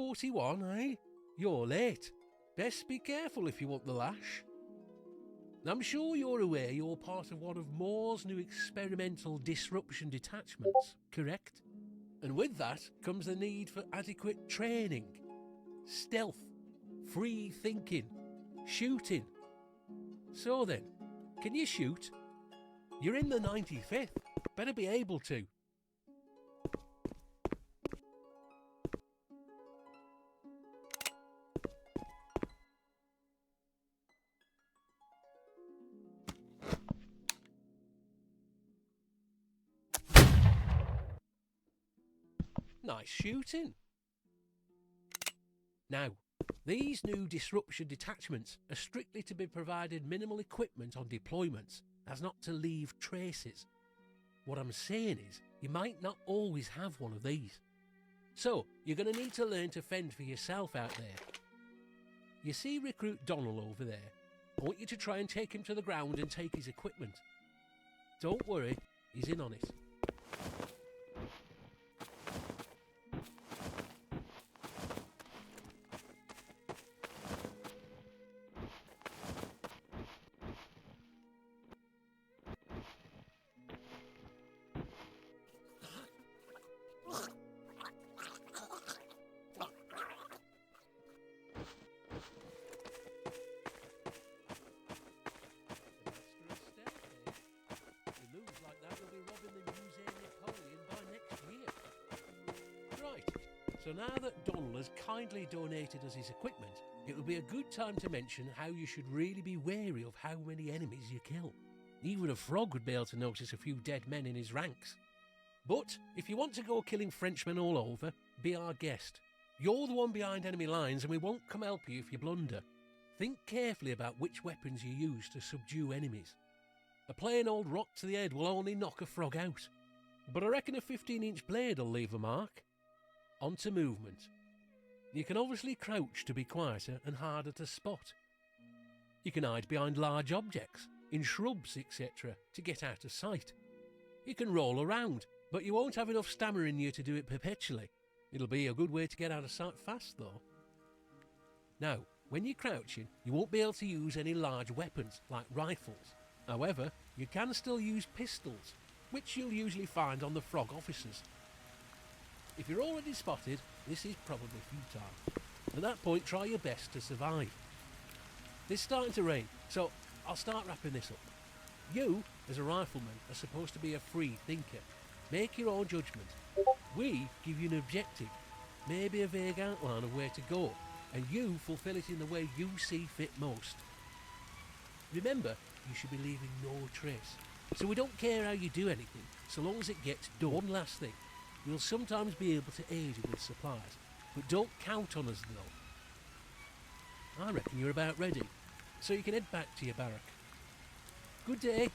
41, eh? You're late. Best be careful if you want the lash. I'm sure you're aware you're part of one of Moore's new experimental disruption detachments, correct? And with that comes the need for adequate training, stealth, free thinking, shooting. So then, can you shoot? You're in the 95th. Better be able to. Nice shooting. Now, these new disruption detachments are strictly to be provided minimal equipment on deployments, as not to leave traces. What I'm saying is, you might not always have one of these. So, you're going to need to learn to fend for yourself out there. You see recruit Donald over there? I want you to try and take him to the ground and take his equipment. Don't worry, he's in on it. So now that Donald has kindly donated us his equipment, it will be a good time to mention how you should really be wary of how many enemies you kill. Even a frog would be able to notice a few dead men in his ranks. But if you want to go killing Frenchmen all over, be our guest. You're the one behind enemy lines and we won't come help you if you blunder. Think carefully about which weapons you use to subdue enemies. A plain old rock to the head will only knock a frog out. But I reckon a 15-inch blade will leave a mark. On to movement. You can obviously crouch to be quieter and harder to spot. You can hide behind large objects, in shrubs, etc. to get out of sight. You can roll around, but you won't have enough stamina in you to do it perpetually. It'll be a good way to get out of sight fast though. Now, when you're crouching, you won't be able to use any large weapons like rifles. However, you can still use pistols, which you'll usually find on the frog officers. If you're already spotted, this is probably futile. At that point, try your best to survive. It's starting to rain, so I'll start wrapping this up. You, as a rifleman, are supposed to be a free thinker. Make your own judgment. We give you an objective, maybe a vague outline of where to go, and you fulfill it in the way you see fit most. Remember, you should be leaving no trace, so we don't care how you do anything, so long as it gets done. One last thing. We'll sometimes be able to aid you with supplies, but don't count on us though. I reckon you're about ready, so you can head back to your barrack. Good day.